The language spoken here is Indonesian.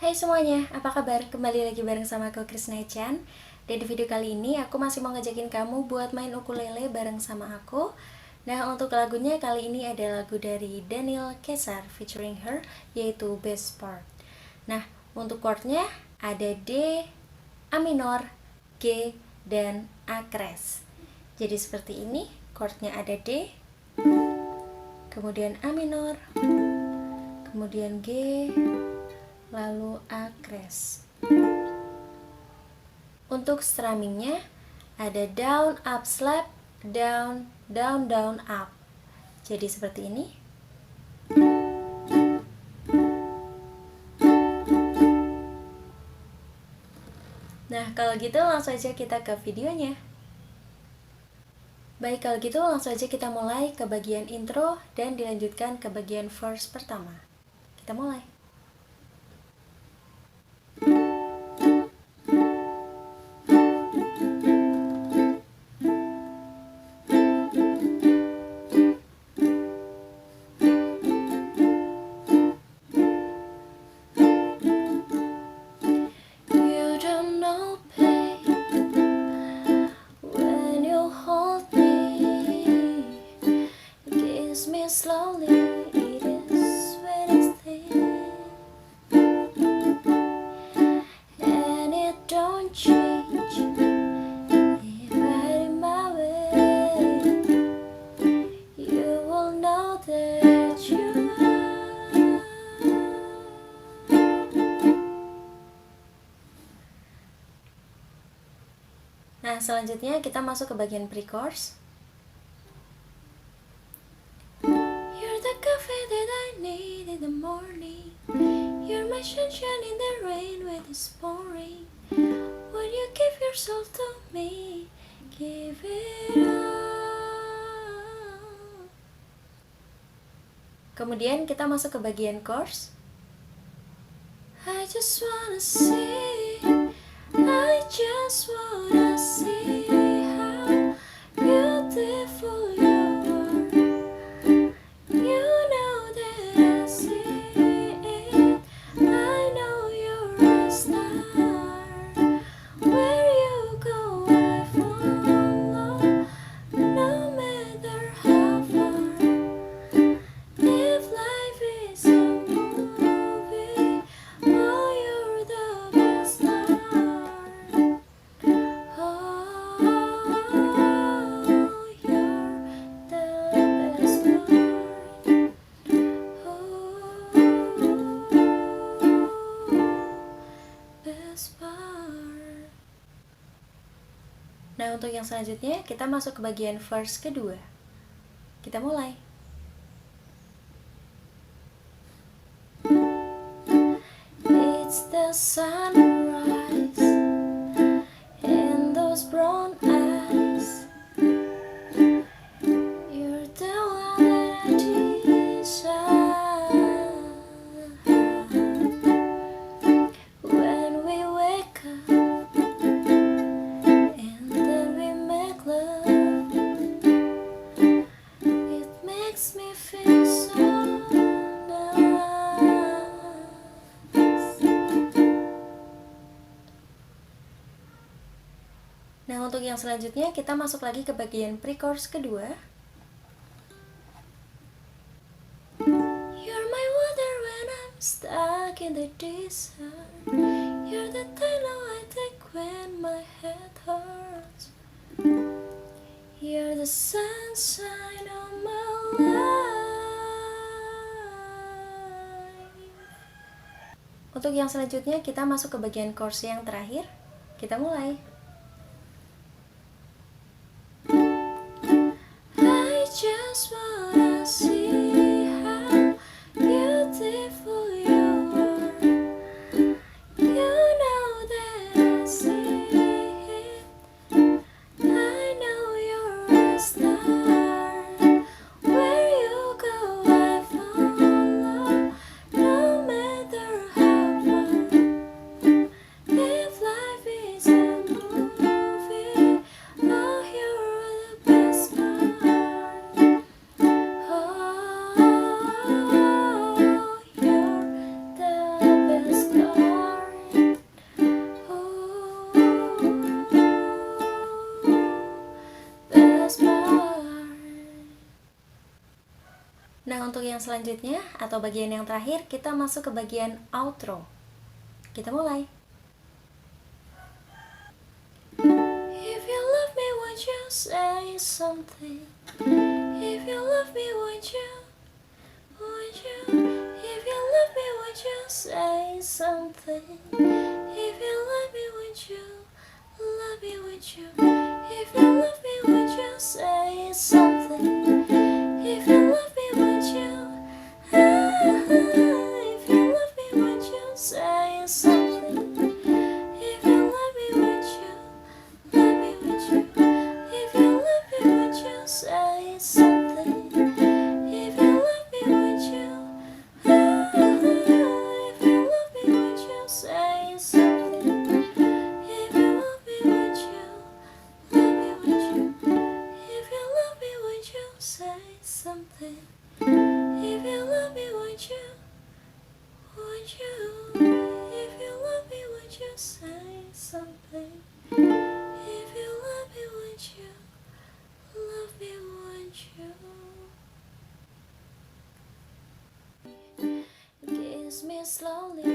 Hai semuanya, apa kabar? Kembali lagi bareng sama aku Krisna-chan. Dan di video kali ini aku masih mau ngajakin kamu buat main ukulele bareng sama aku. Nah, untuk lagunya kali ini ada lagu dari H.E.R featuring H.E.R, yaitu Best Part. Nah, untuk chordnya ada D, A minor, G, dan A kres. Jadi seperti ini, chordnya ada D, kemudian A minor, kemudian G, lalu A kres. Untuk strummingnya ada down, up, slap, down, down, down, up. Jadi seperti ini. Nah, kalau gitu langsung aja kita ke videonya. Baik, kalau gitu langsung aja kita mulai ke bagian intro dan dilanjutkan ke bagian verse pertama. Kita mulai. Slowly, it is when it's thin, and it don't change if I in my way. You will know that you are. Nah, selanjutnya kita masuk ke bagian pre-chorus. Coffee that I need in the morning. You're my sunshine in the rain when it's pouring. When you give your soul to me, give it all. Kemudian kita masuk ke bagian chorus. I just wanna see, I just wanna see how beautiful you are. Nah, untuk yang selanjutnya kita masuk ke bagian verse kedua. Kita mulai. It's the sunrise in those brown eyes. You're the one that I desire. When we wake up Nah, untuk yang selanjutnya kita masuk lagi ke bagian pre-chorus kedua. You're my water when I'm stuck in the desert. You're the tunnel I take when my head hurts. You're the sunshine of my life. Untuk yang selanjutnya kita masuk ke bagian chorus yang terakhir. Kita mulai. Just wanna see how beautiful you are. You know that I see it. I know you're a star. Where you go I follow, no matter how far. If life is a movie, Nah, untuk yang selanjutnya atau bagian yang terakhir, kita masuk ke bagian outro. Kita mulai. If you love me, won't you say something? If you love me, won't you? If you love me, won't you say something? If you love me, won't you? Love me, won't you? If you love me, won't you say something? If you love me, won't you? If you love me, won't you say something? If you love me, won't you? Love me, won't you? If you love me, won't you say something? If you love me, won't you? If you love me, won't you say something? If you love me, won't you? Love me, won't you? If you love me, won't you say something? If you love me, won't you? Won't you? If you love me, won't you say something? If you love me, won't you? Love me, won't you? Kiss me slowly,